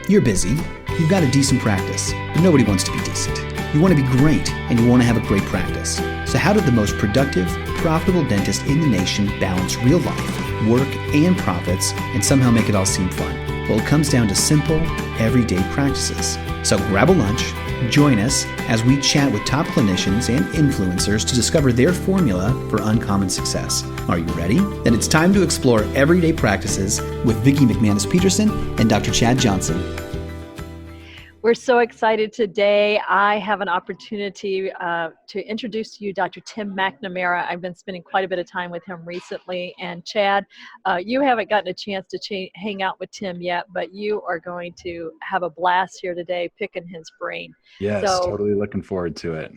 You're busy, you've got a decent practice, but nobody wants to be decent. You want to be great, and you want to have a great practice. So how did the most productive, profitable dentist in the nation balance real life, work, and profits, and somehow make it all seem fun? Well, it comes down to simple, everyday practices. So grab a lunch, join us as we chat with top clinicians and influencers to discover their formula for uncommon success. Are you ready? Then it's time to explore everyday practices with Vicki McManus-Peterson and Dr. Chad Johnson. We're so excited today. I have an opportunity to introduce to you Dr. Tim McNamara. I've been spending quite a bit of time with him recently. And Chad, you haven't gotten a chance to hang out with Tim yet, but you are going to have a blast here today picking his brain. Yes, totally looking forward to it.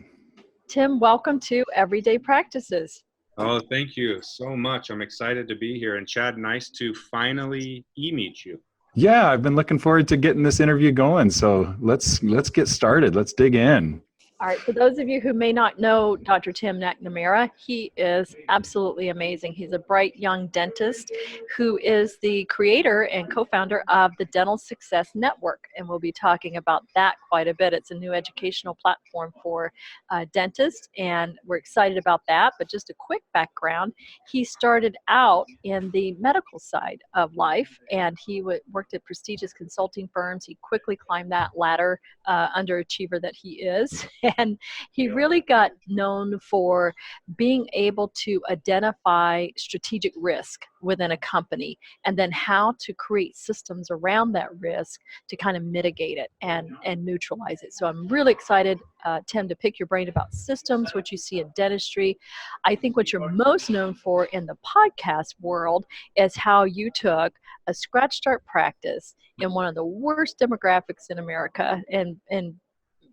Tim, welcome to Everyday Practices. Oh, thank you so much. I'm excited to be here. And Chad, nice to finally meet you. Yeah, I've been looking forward to getting this interview going. So let's get started. Let's dig in. All right, for those of you who may not know Dr. Tim McNamara, he is absolutely amazing. He's a bright young dentist who is the creator and co-founder of the Dental Success Network, and we'll be talking about that quite a bit. It's a new educational platform for dentists, and we're excited about that. But just a quick background, he started out in the medical side of life, and he worked at prestigious consulting firms. He quickly climbed that ladder, underachiever that he is. And he really got known for being able to identify strategic risk within a company and then how to create systems around that risk to kind of mitigate it and neutralize it. So I'm really excited, Tim, to pick your brain about systems, what you see in dentistry. I think what you're most known for in the podcast world is how you took a scratch start practice in one of the worst demographics in America, and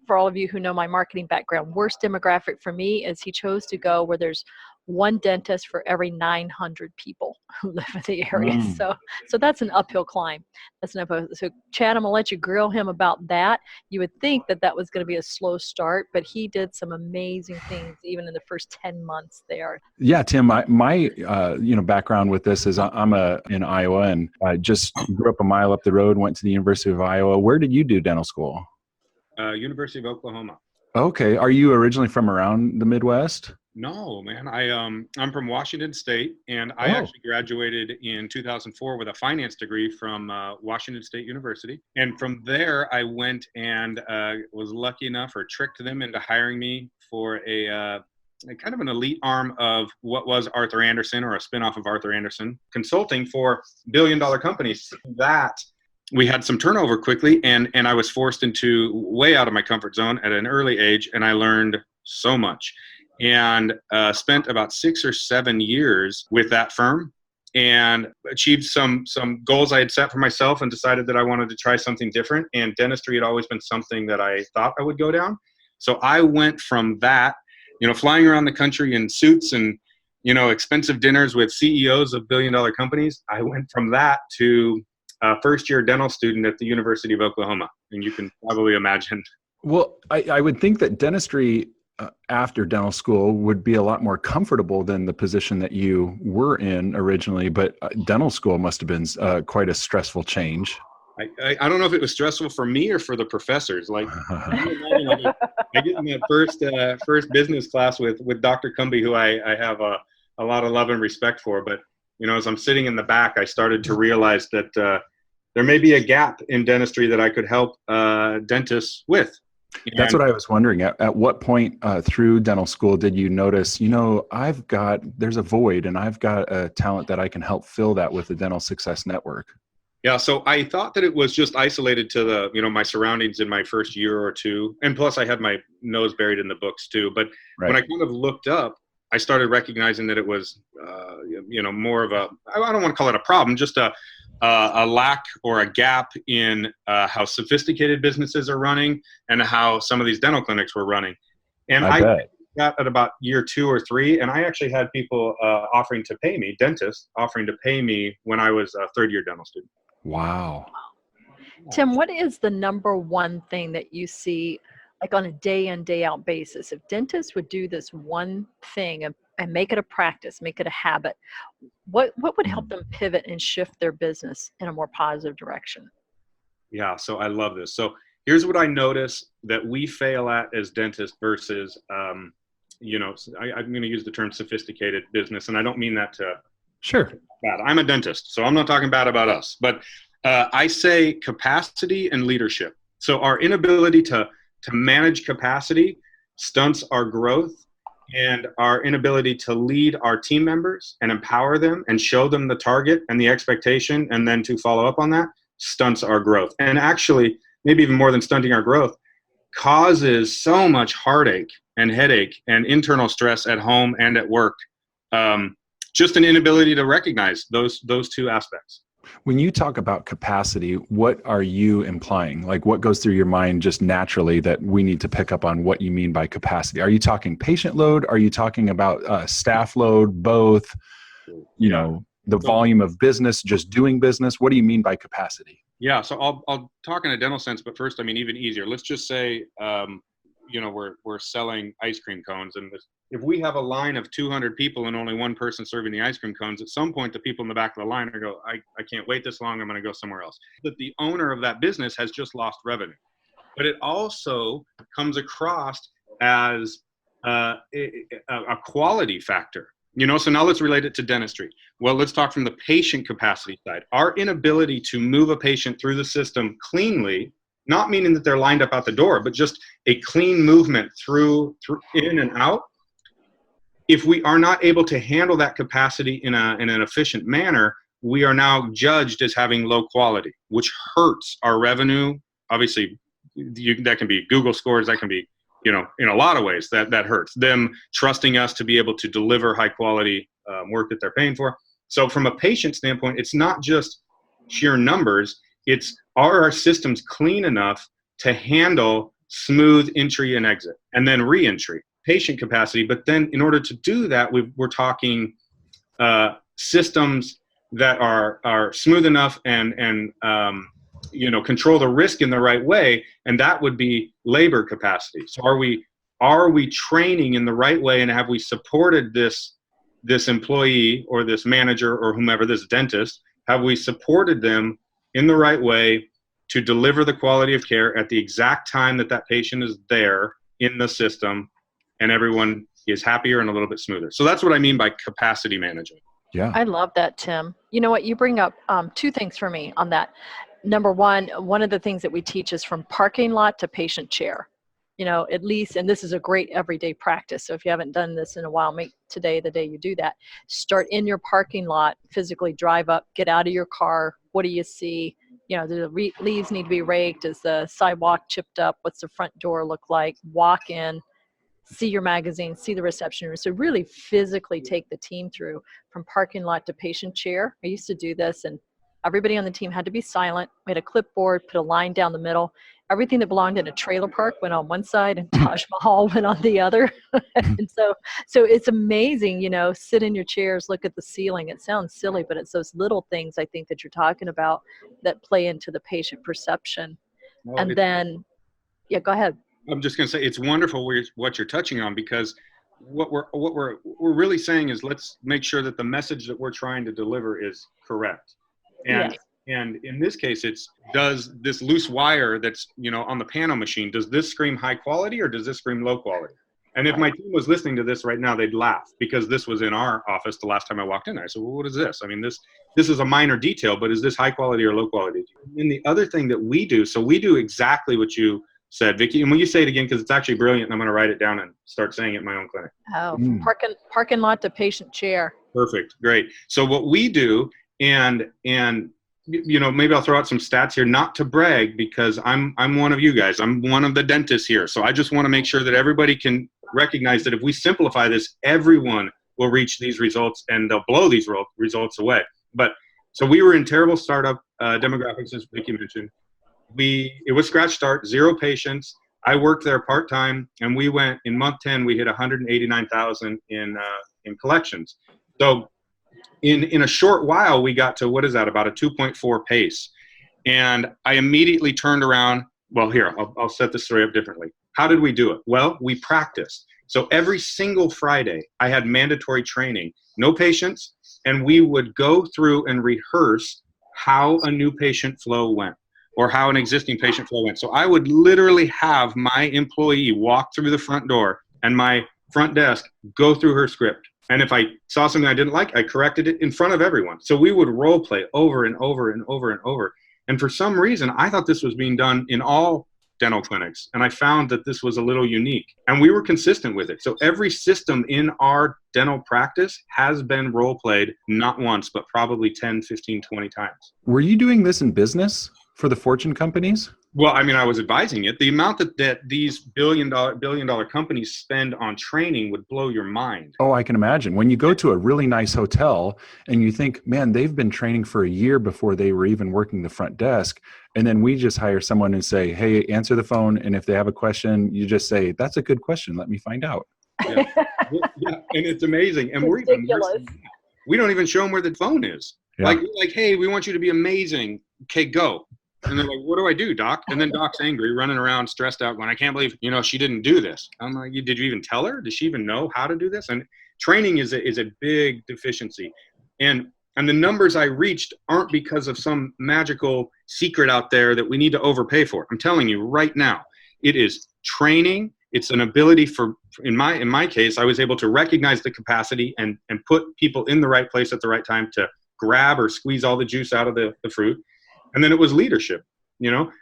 for all of you who know my marketing background, worst demographic for me is he chose to go where there's one dentist for every 900 people who live in the area. So that's an uphill climb. So Chad, I'm gonna let you grill him about that. You would think that was going to be a slow start, but he did some amazing things even in the first 10 months there. Yeah, Tim, my background with this is I'm in Iowa, and I just grew up a mile up the road, went to the University of Iowa. Where did you do dental school? University of Oklahoma. Okay. Are you originally from around the Midwest? No, man. I'm from Washington State, and I actually graduated in 2004 with a finance degree from Washington State University. And from there, I went and was lucky enough or tricked them into hiring me for a kind of an elite arm of what was Arthur Andersen, or a spinoff of Arthur Andersen, consulting for billion-dollar companies. That we had some turnover quickly, and I was forced into way out of my comfort zone at an early age, and I learned so much, and spent about 6 or 7 years with that firm and achieved some goals I had set for myself and decided that I wanted to try something different. And dentistry had always been something that I thought I would go down. So I went from that, flying around the country in suits and, expensive dinners with CEOs of billion-dollar companies. I went from that to first-year dental student at the University of Oklahoma, and you can probably imagine. Well, I would think that dentistry after dental school would be a lot more comfortable than the position that you were in originally, but dental school must have been quite a stressful change. I don't know if it was stressful for me or for the professors. Like, I get in that first business class with Dr. Cumby, who I have a lot of love and respect for, but as I'm sitting in the back, I started to realize that there may be a gap in dentistry that I could help dentists with. That's what I was wondering. At what point through dental school did you notice, there's a void and I've got a talent that I can help fill that with the Dental Success Network? Yeah, so I thought that it was just isolated to my surroundings in my first year or two. And plus I had my nose buried in the books too. But when I kind of looked up, I started recognizing that it was, more of I don't want to call it a problem, just a lack or a gap in how sophisticated businesses are running and how some of these dental clinics were running. And I got at about year 2 or 3, and I actually had people offering to pay me, dentists offering to pay me when I was a third-year dental student. Wow. Tim, what is the number one thing that you see like on a day in, day out basis? If dentists would do this one thing and make it a practice, make it a habit, what would help them pivot and shift their business in a more positive direction? Yeah, so I love this. So here's what I notice that we fail at as dentists versus, I'm going to use the term sophisticated business, and I don't mean that to Sure. bad. I'm a dentist, so I'm not talking bad about us. But I say capacity and leadership. So our inability to manage capacity stunts our growth, and our inability to lead our team members and empower them and show them the target and the expectation, and then to follow up on that, stunts our growth. And actually, maybe even more than stunting our growth, causes so much heartache and headache and internal stress at home and at work. Just an inability to recognize those two aspects. When you talk about capacity, what are you implying? Like, what goes through your mind just naturally that we need to pick up on what you mean by capacity? Are you talking patient load? Are you talking about staff load? Both? The volume of business, just doing business? What do you mean by capacity? Yeah, so I'll talk in a dental sense, but first, I mean, even easier. Let's just say, we're selling ice cream cones, and if we have a line of 200 people and only one person serving the ice cream cones, at some point, the people in the back of the line are go, I can't wait this long, I'm going to go somewhere else. But the owner of that business has just lost revenue. But it also comes across as a quality factor. So now let's relate it to dentistry. Well, let's talk from the patient capacity side. Our inability to move a patient through the system cleanly, not meaning that they're lined up out the door, but just a clean movement through in and out. If we are not able to handle that capacity in an efficient manner, we are now judged as having low quality, which hurts our revenue. Obviously, that can be Google scores, that can be, in a lot of ways that hurts them trusting us to be able to deliver high quality work that they're paying for. So from a patient standpoint, it's not just sheer numbers, it's are our systems clean enough to handle smooth entry and exit and then re-entry, patient capacity. But then in order to do that, we're talking systems that are smooth enough and control the risk in the right way, and that would be labor capacity. So are we training in the right way, and have we supported this employee or this manager or whomever, this dentist, have we supported them in the right way to deliver the quality of care at the exact time that patient is there in the system, and everyone is happier and a little bit smoother. So that's what I mean by capacity management. Yeah. I love that, Tim. You know what? You bring up two things for me on that. Number one of the things that we teach is from parking lot to patient chair. At least, and this is a great everyday practice. So if you haven't done this in a while, make today the day you do that. Start in your parking lot, physically drive up, get out of your car. What do you see? Do the leaves need to be raked? Is the sidewalk chipped up? What's the front door look like? Walk in, see your magazine, see the reception room. So really physically take the team through from parking lot to patient chair. I used to do this, and everybody on the team had to be silent. We had a clipboard, put a line down the middle. Everything that belonged in a trailer park went on one side and Taj Mahal went on the other. And so it's amazing, sit in your chairs, look at the ceiling. It sounds silly, but it's those little things I think that you're talking about that play into the patient perception. Well, and then, go ahead. I'm just going to say it's wonderful what you're touching on, because what we're really saying is let's make sure that the message that we're trying to deliver is correct. And yes. And in this case, does this loose wire that's on the pano machine, does this scream high quality or does this scream low quality? And if my team was listening to this right now, they'd laugh, because this was in our office the last time I walked in. I said, well, what is this? I mean, this is a minor detail, but is this high quality or low quality? And the other thing that we do, so we do exactly what you said, Vicki. And when you say it again, because it's actually brilliant, and I'm going to write it down and start saying it in my own clinic. Oh, parking lot to patient chair. Perfect. Great. So what we do, and maybe I'll throw out some stats here, not to brag, because I'm one of you guys. I'm one of the dentists here. So I just want to make sure that everybody can recognize that if we simplify this, everyone will reach these results, and they'll blow these results away. But so we were in terrible startup demographics, as Vicki mentioned. It was scratch start, 0 patients. I worked there part-time, and we went in month 10, we hit 189,000 in collections. So in a short while, we got to, what is that, about a 2.4 pace. And I immediately turned around. Well, here, I'll set this story up differently. How did we do it? Well, we practiced. So every single Friday, I had mandatory training, no patients, and we would go through and rehearse how a new patient flow went. or how an existing patient flow went. So I would literally have my employee walk through the front door and my front desk go through her script. And if I saw something I didn't like, I corrected it in front of everyone. So we would role play over and over and over and over. And for some reason, I thought this was being done in all dental clinics. And I found that this was a little unique. And we were consistent with it. So every system in our dental practice has been role played, not once, but probably 10, 15, 20 times. Were you doing this in business for the Fortune companies? Well, I mean, I was advising it. The amount that these billion dollar companies spend on training would blow your mind. Oh, I can imagine. When you go to a really nice hotel and you think, man, they've been training for a year before they were even working the front desk. And then we just hire someone and say, hey, answer the phone. And if they have a question, you just say, that's a good question. Let me find out. Yeah, yeah. And it's amazing. And we don't even show them where the phone is. Yeah. Like, hey, we want you to be amazing. Okay, go. And they're like, what do I do, doc? And then doc's angry, running around, stressed out, going, I can't believe, she didn't do this. I'm like, did you even tell her? Does she even know how to do this? And training is a big deficiency. And the numbers I reached aren't because of some magical secret out there that we need to overpay for. I'm telling you right now, it is training. It's an ability in my case, I was able to recognize the capacity and put people in the right place at the right time to grab or squeeze all the juice out of the fruit. And then it was leadership.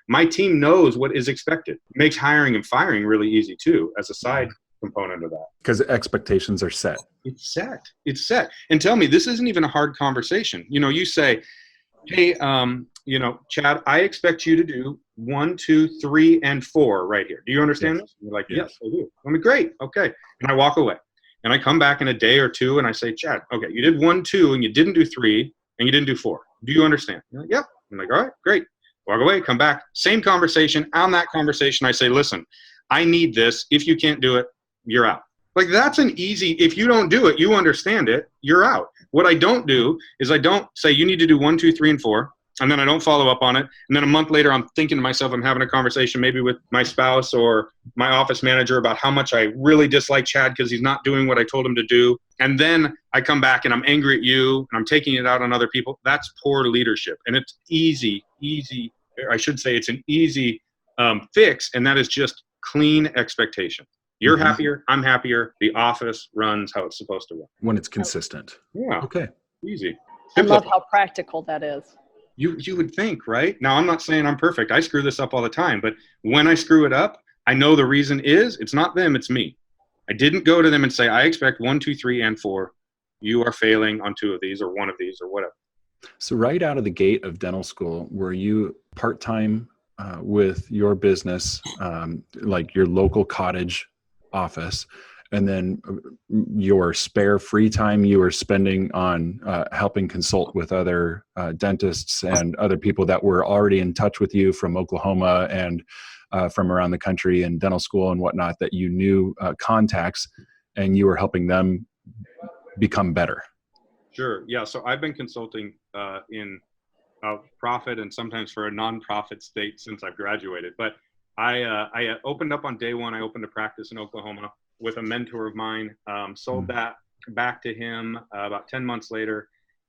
My team knows what is expected. It makes hiring and firing really easy too, as a side component of that. Because expectations are set. It's set. And tell me, this isn't even a hard conversation. You say, hey, Chad, I expect you to do 1, 2, 3, and 4 right here. Do you understand this? And you're like, yes, I do. I'm like, great. Okay. And I walk away. And I come back in a day or two and I say, Chad, okay, you did 1, 2, and you didn't do 3, and you didn't do 4. Do you understand? You're like, yep. I'm like, all right, great. Walk away, come back. Same conversation. On that conversation, I say, listen, I need this. If you can't do it, you're out. Like, that's an easy, if you don't do it, you understand it, you're out. What I don't do is I don't say you need to do 1, 2, 3, and 4. And then I don't follow up on it. And then a month later, I'm thinking to myself, I'm having a conversation maybe with my spouse or my office manager about how much I really dislike Chad because he's not doing what I told him to do. And then I come back and I'm angry at you and I'm taking it out on other people. That's poor leadership. And it's easy. I should say it's an easy fix. And that is just clean expectation. You're happier. I'm happier. The office runs how it's supposed to run. When it's consistent. Yeah. Okay. Easy. I love how practical that is. You would think, right? Now, I'm not saying I'm perfect. I screw this up all the time. But when I screw it up, I know the reason is it's not them, it's me. I didn't go to them and say, I expect 1, 2, 3, and 4. You are failing on 2 of these or 1 of these or whatever. So right out of the gate of dental school, were you part-time with your business, like your local cottage office, and then your spare free time you were spending on helping consult with other dentists and other people that were already in touch with you from Oklahoma and from around the country and dental school and whatnot that you knew contacts, and you were helping them become better? Sure. Yeah. So I've been consulting in a profit and sometimes for a nonprofit state since I've graduated. But I opened up on day one. I opened a practice in Oklahoma with a mentor of mine, sold that back to him about 10 months later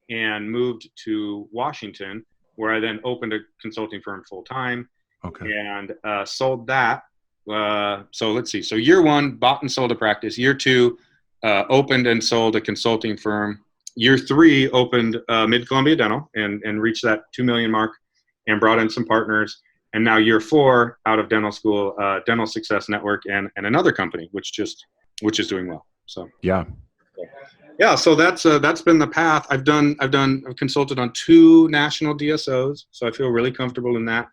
and moved to Washington, where I then opened a consulting firm full time. Okay. And sold that. So let's see. So year 1, bought and sold a practice. Year 2, opened and sold a consulting firm. Year 3, opened Mid-Columbia Dental and reached that 2 million mark and brought in some partners. And now year 4 out of dental school, Dental Success Network and another company, which is doing well. So yeah. So that's been the path. I've consulted on 2 national DSOs. So I feel really comfortable in that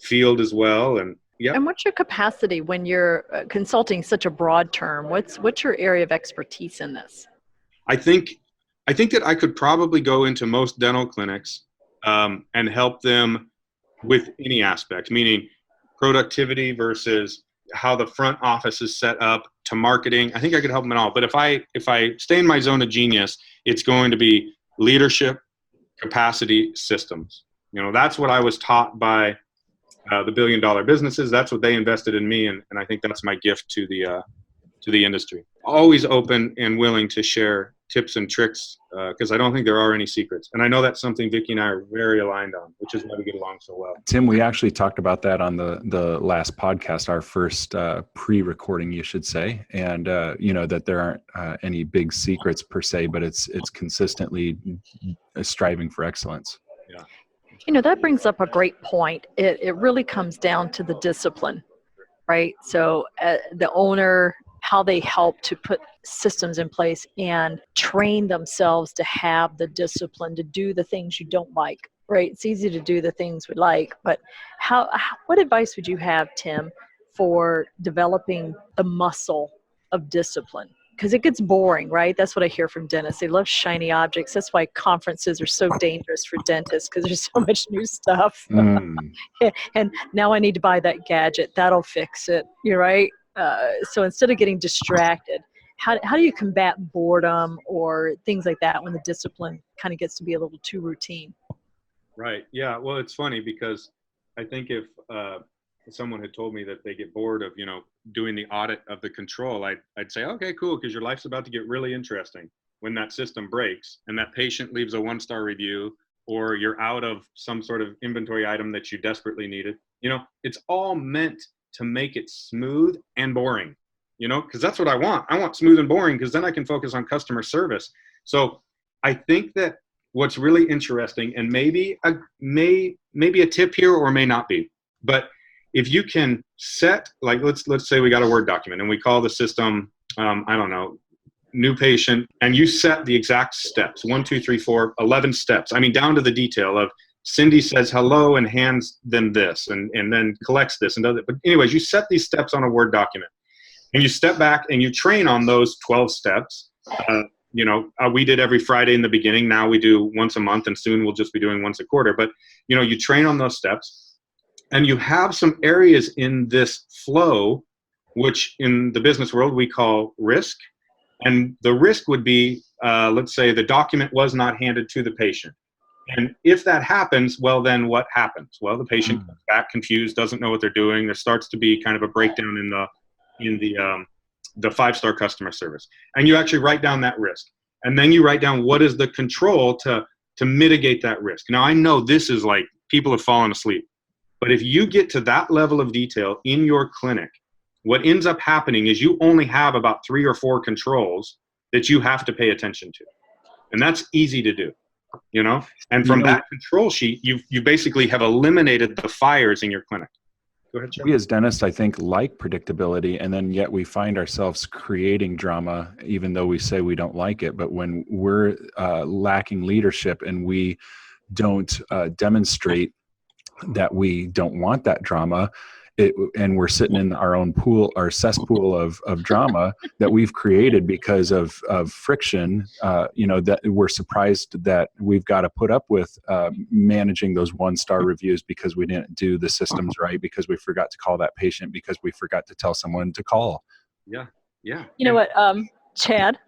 field as well. And yeah. And what's your capacity when you're consulting such a broad term? What's your area of expertise in this? I think that I could probably go into most dental clinics and help them with any aspect, meaning productivity versus how the front office is set up to marketing. I think I could help them in all. But if I stay in my zone of genius, it's going to be leadership, capacity, systems. That's what I was taught by the billion-dollar businesses. That's what they invested in me, and I think that's my gift to the industry. Always open and willing to share tips and tricks, because I don't think there are any secrets. And I know that's something Vicki and I are very aligned on, which is why we get along so well. Tim, we actually talked about that on the last podcast, our first pre-recording, you should say, and that there aren't any big secrets per se, but it's consistently striving for excellence. Yeah. That brings up a great point. It really comes down to the discipline, right? So the owner, how they help to put systems in place and train themselves to have the discipline to do the things you don't like, right? It's easy to do the things we like, but what advice would you have, Tim, for developing the muscle of discipline? Because it gets boring, right? That's what I hear from dentists. They love shiny objects. That's why conferences are so dangerous for dentists, because there's so much new stuff. And now I need to buy that gadget. That'll fix it. You're right. So instead of getting distracted, how do you combat boredom or things like that when the discipline kind of gets to be a little too routine? Right. Yeah. Well, it's funny because I think if someone had told me that they get bored of, doing the audit of the control, I'd say, okay, cool, because your life's about to get really interesting when that system breaks and that patient leaves a 1-star review, or you're out of some sort of inventory item that you desperately needed. It's all meant to make it smooth and boring, because that's what I want. I want smooth and boring, because then I can focus on customer service. So I think that what's really interesting, and maybe a tip here or may not be, but if you can set, like, let's say we got a Word document and we call the system, new patient, and you set the exact steps, 1, 2, 3, 4, 11 steps. I mean, down to the detail of Cindy says hello and hands them this and then collects this and does it. But anyways, you set these steps on a Word document and you step back and you train on those 12 steps. We did every Friday in the beginning. Now we do once a month, and soon we'll just be doing once a quarter. But, you train on those steps. And you have some areas in this flow, which in the business world we call risk. And the risk would be, let's say the document was not handed to the patient. And if that happens, well, then what happens? Well, the patient comes back confused, doesn't know what they're doing. There starts to be kind of a breakdown in the 5-star customer service. And you actually write down that risk. And then you write down what is the control to mitigate that risk. Now, I know this is like people have fallen asleep. But if you get to that level of detail in your clinic, what ends up happening is you only have about 3 or 4 controls that you have to pay attention to. And that's easy to do, And from that control sheet, you basically have eliminated the fires in your clinic. Go ahead, Jeff. We as dentists, I think, like predictability, and then yet we find ourselves creating drama, even though we say we don't like it. But when we're lacking leadership and we don't demonstrate that we don't want that drama, and we're sitting in our own pool, our cesspool of drama that we've created because of friction, that we're surprised that we've got to put up with managing those 1-star reviews because we didn't do the systems right, because we forgot to call that patient, because we forgot to tell someone to call. Yeah. You know what, Chad,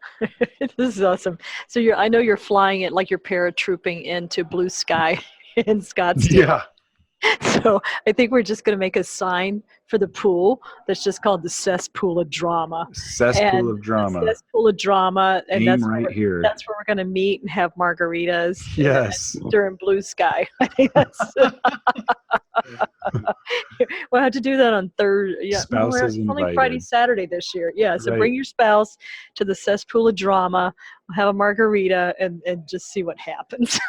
this is awesome. So I know you're flying it like you're paratrooping into blue sky in Scottsdale. Yeah. So I think we're just going to make a sign for the pool that's just called the Cespool of Drama. Cesspool of Drama. Cesspool of Drama. And that's right here. That's where we're going to meet and have margaritas. Yes. During blue sky. I think that's. We'll have to do that on Thursday. Yeah, Spouses only invited. Friday, Saturday this year. Yeah, so Right. Bring your spouse to the Cesspool of Drama. We'll have a margarita and just see what happens.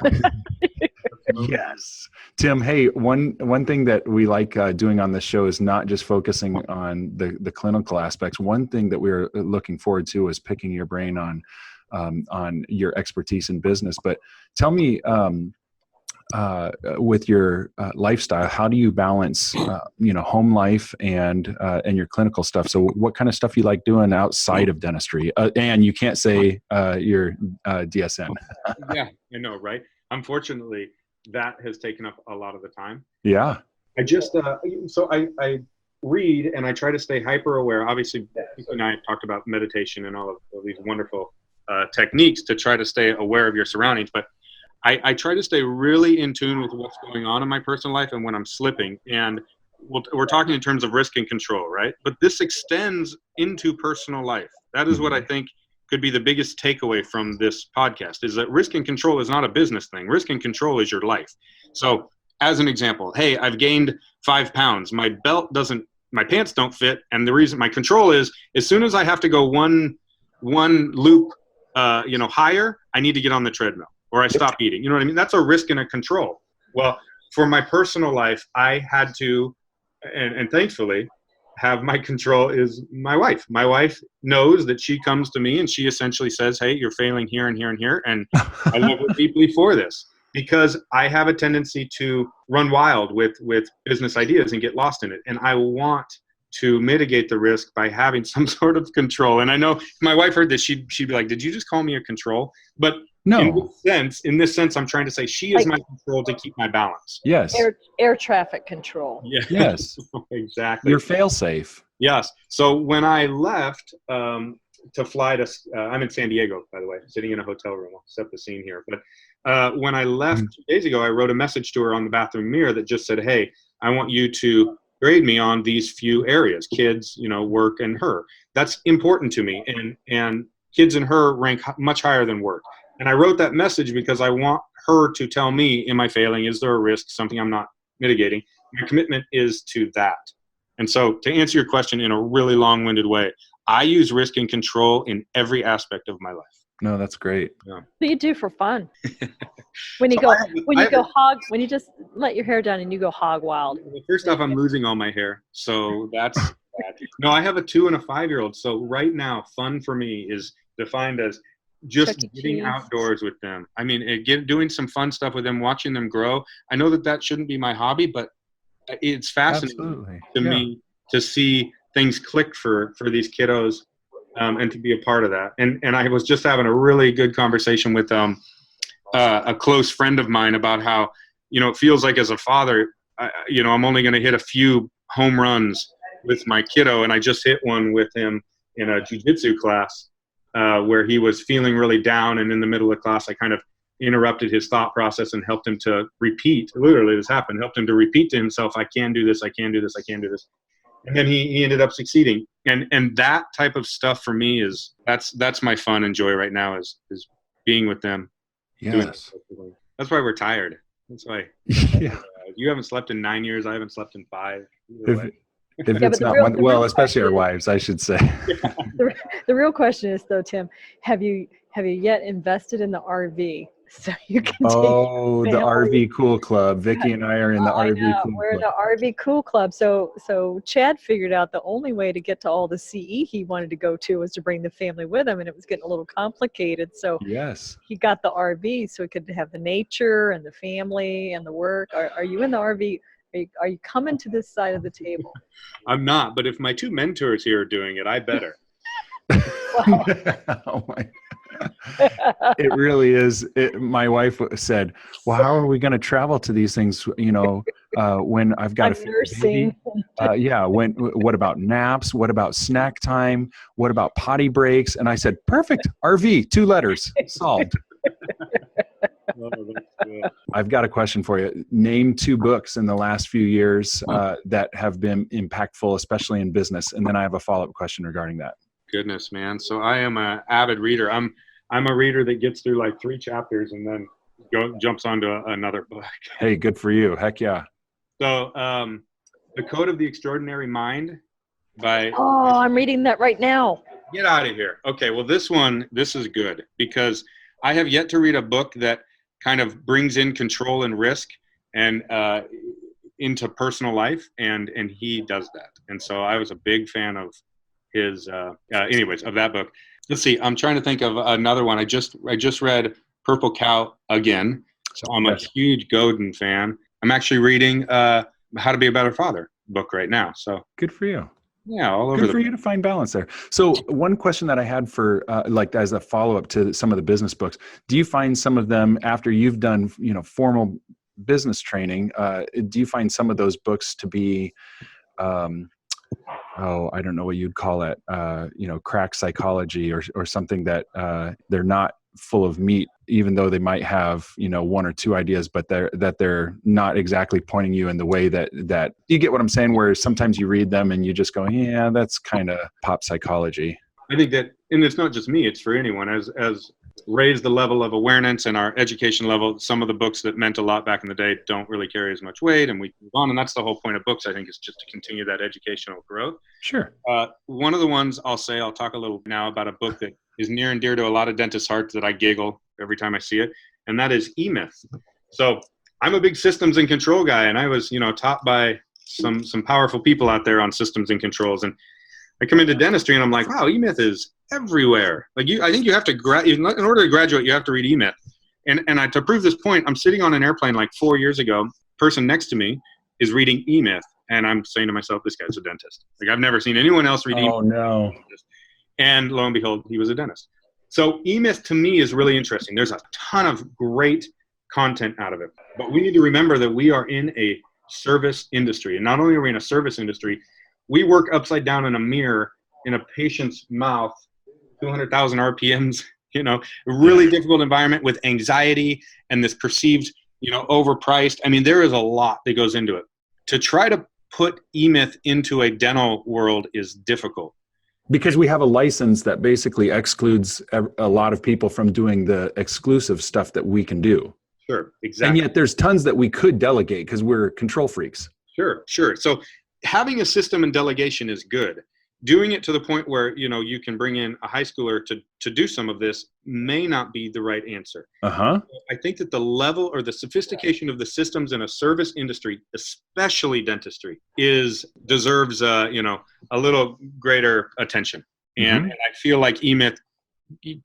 Yes. Tim, hey, one thing that we like doing on this show is not just focusing on the clinical aspects. One thing that we're looking forward to is picking your brain on your expertise in business. But tell me, with your lifestyle, how do you balance, home life and your clinical stuff? So what kind of stuff you like doing outside of dentistry? And you can't say your DSN. Yeah, I know, right? Unfortunately, that has taken up a lot of the time. Yeah. I just, I read and I try to stay hyper aware. Obviously, you and I have talked about meditation and all of these wonderful techniques to try to stay aware of your surroundings. But I try to stay really in tune with what's going on in my personal life and when I'm slipping. And we're talking in terms of risk and control, right? But this extends into personal life. That is what I think could be the biggest takeaway from this podcast, is that risk and control is not a business thing. Risk and control is your life. So as an example, hey, I've gained 5 pounds. My pants don't fit. And the reason my control is, as soon as I have to go one loop, higher, I need to get on the treadmill or I stop eating. You know what I mean? That's a risk and a control. Well, for my personal life, I had to, and thankfully, have my control is my wife. My wife knows that she comes to me and she essentially says, hey, you're failing here and here and here. And I love her deeply for this, because I have a tendency to run wild with business ideas and get lost in it. And I want to mitigate the risk by having some sort of control. And I know if my wife heard this, she'd be like, did you just call me a control? But no. In this sense, I'm trying to say she is my control to keep my balance. Yes. Air traffic control. Yeah. Yes. Exactly. You're fail safe. Yes. So when I left to fly to, I'm in San Diego, by the way, sitting in a hotel room. I'll set the scene here. But when I left 2 days ago, I wrote a message to her on the bathroom mirror that just said, hey, I want you to grade me on these few areas, kids, work, and her. That's important to me. And kids and her rank much higher than work. And I wrote that message because I want her to tell me, am I failing? Is there a risk, something I'm not mitigating? My commitment is to that. And so to answer your question in a really long-winded way, I use risk and control in every aspect of my life. No, that's great. Yeah. What do you do for fun? When you just let your hair down and you go hog wild. Well, first off, I'm losing all my hair. So that's bad. No, I have a 2 and a 5-year-old. So right now, fun for me is defined as just getting outdoors with them. I mean, doing some fun stuff with them, watching them grow. I know that shouldn't be my hobby, but it's fascinating to me to see things click for these kiddos, and to be a part of that. And I was just having a really good conversation with a close friend of mine about how, it feels like as a father, I'm only going to hit a few home runs with my kiddo. And I just hit one with him in a jiu-jitsu class, where he was feeling really down, and in the middle of class, I kind of interrupted his thought process and helped him to repeat. Literally, this happened. Helped him to repeat to himself, "I can do this. I can do this. I can do this." And then he ended up succeeding. And that type of stuff for me that's my fun and joy right now is being with them. Yes. That's why we're tired. That's why. Yeah. You haven't slept in 9 years. I haven't slept in 5. If it's not one, well, especially our wives, I should say. The real question is, though, Tim, have you yet invested in the RV so you can the RV Cool Club? Vicky and I are in the RV Cool Club. We're in the RV Cool Club. So Chad figured out the only way to get to all the CE he wanted to go to was to bring the family with him, and it was getting a little complicated. So yes, he got the RV so he could have the nature and the family and the work. Are you in the RV? Are you coming to this side of the table? I'm not, but if my 2 mentors here are doing it, I better. Oh my. It really is. My wife said, well, how are we going to travel to these things, when I've got a nursing. What about naps? What about snack time? What about potty breaks? And I said, perfect. RV, 2 letters, solved. I've got a question for you. Name 2 books in the last few years that have been impactful, especially in business. And then I have a follow-up question regarding that. Goodness, man. So I am an avid reader. I'm a reader that gets through like 3 chapters and then jumps onto another book. Hey, good for you. Heck yeah. So The Code of the Extraordinary Mind by... Oh, I'm reading that right now. Get out of here. Okay, well, this is good because I have yet to read a book that kind of brings in control and risk and into personal life, and he does that. And so I was a big fan of his, of that book. Let's see, I'm trying to think of another one. I just read Purple Cow again, so I'm a huge Godin fan. I'm actually reading How to Be a Better Father book right now. So good for you. Yeah, all over. Good for you to find balance there. So one question that I had for as a follow-up to some of the business books, do you find some of them after you've done, formal business training, do you find some of those books to be, I don't know what you'd call it, crack psychology or something that they're not full of meat, even though they might have, 1 or 2 ideas, but they're not exactly pointing you in the way that you get what I'm saying, where sometimes you read them and you just go, yeah, that's kind of pop psychology. I think that, and it's not just me, it's for anyone, as raise the level of awareness and our education level. Some of the books that meant a lot back in the day don't really carry as much weight, and we move on. And that's the whole point of books, I think, is just to continue that educational growth. Sure. One of the ones I'll talk a little now about a book that is near and dear to a lot of dentists' hearts that I giggle every time I see it, and that is E-Myth. So I'm a big systems and control guy, and I was, taught by some powerful people out there on systems and controls. And I come into dentistry and I'm like, wow, E-Myth is everywhere. Like I think you have to in order to graduate, you have to read E-Myth. And to prove this point, I'm sitting on an airplane like 4 years ago. Person next to me is reading E-Myth, and I'm saying to myself, this guy's a dentist. Like I've never seen anyone else read E-Myth. Oh no! And lo and behold, he was a dentist. So E-Myth to me is really interesting. There's a ton of great content out of it, but we need to remember that we are in a service industry, and not only are we in a service industry, we work upside down in a mirror in a patient's mouth, 200,000 RPMs, a really difficult environment with anxiety and this perceived, overpriced. I mean, there is a lot that goes into it. To try to put E-Myth into a dental world is difficult. Because we have a license that basically excludes a lot of people from doing the exclusive stuff that we can do. Sure, exactly. And yet there's tons that we could delegate because we're control freaks. Sure. So having a system and delegation is good. Doing it to the point where, you can bring in a high schooler to do some of this may not be the right answer. Uh-huh. I think that the level or the sophistication of the systems in a service industry, especially dentistry, deserves a little greater attention. And I feel like E-Myth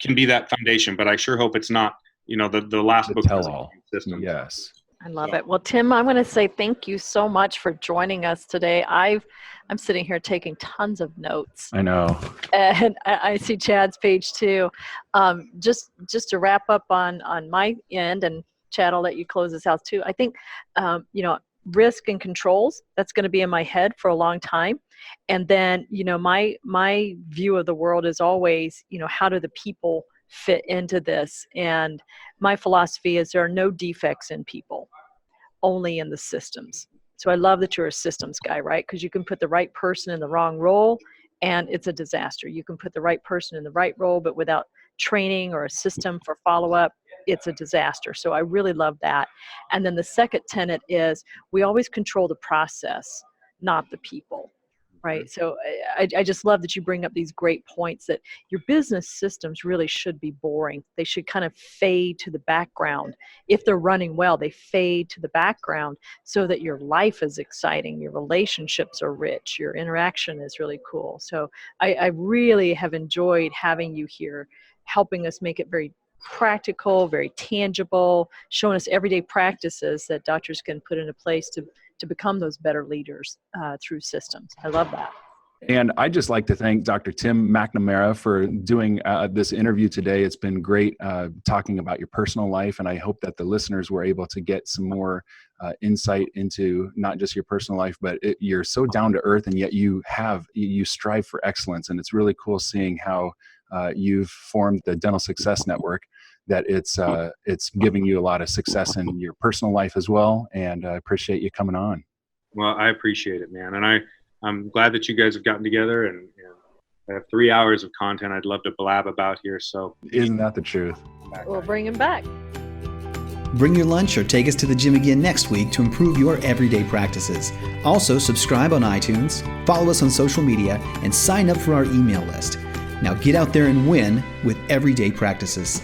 can be that foundation, but I sure hope it's not, the last book. Tell-all. System. Yes. I love it. Well, Tim, I want to say thank you so much for joining us today. I'm sitting here taking tons of notes. I know. And I see Chad's page too. Just to wrap up on my end, and Chad, I'll let you close this out too. I think, risk and controls, that's going to be in my head for a long time. And then, my view of the world is always, how do the people fit into this? And my philosophy is there are no defects in people, only in the systems. So I love that you're a systems guy, right? Because you can put the right person in the wrong role and it's a disaster. You can put the right person in the right role, but without training or a system for follow-up, it's a disaster. So I really love that. And then the second tenet is we always control the process, not the people. Right. So I just love that you bring up these great points that your business systems really should be boring. They should kind of fade to the background. If they're running well, they fade to the background so that your life is exciting. Your relationships are rich. Your interaction is really cool. So I really have enjoyed having you here, helping us make it very practical, very tangible, showing us everyday practices that doctors can put into place to become those better leaders through systems. I love that. And I'd just like to thank Dr. Tim McNamara for doing this interview today. It's been great talking about your personal life, and I hope that the listeners were able to get some more insight into not just your personal life, but you're so down to earth, and yet you strive for excellence. And it's really cool seeing how you've formed the Dental Success Network, that it's giving you a lot of success in your personal life as well. And I appreciate you coming on. Well, I appreciate it, man. And I'm glad that you guys have gotten together, and I have 3 hours of content I'd love to blab about here. So isn't that the truth? We'll bring him back. Bring your lunch or take us to the gym again next week to improve your everyday practices. Also, subscribe on iTunes, follow us on social media, and sign up for our email list. Now get out there and win with everyday practices.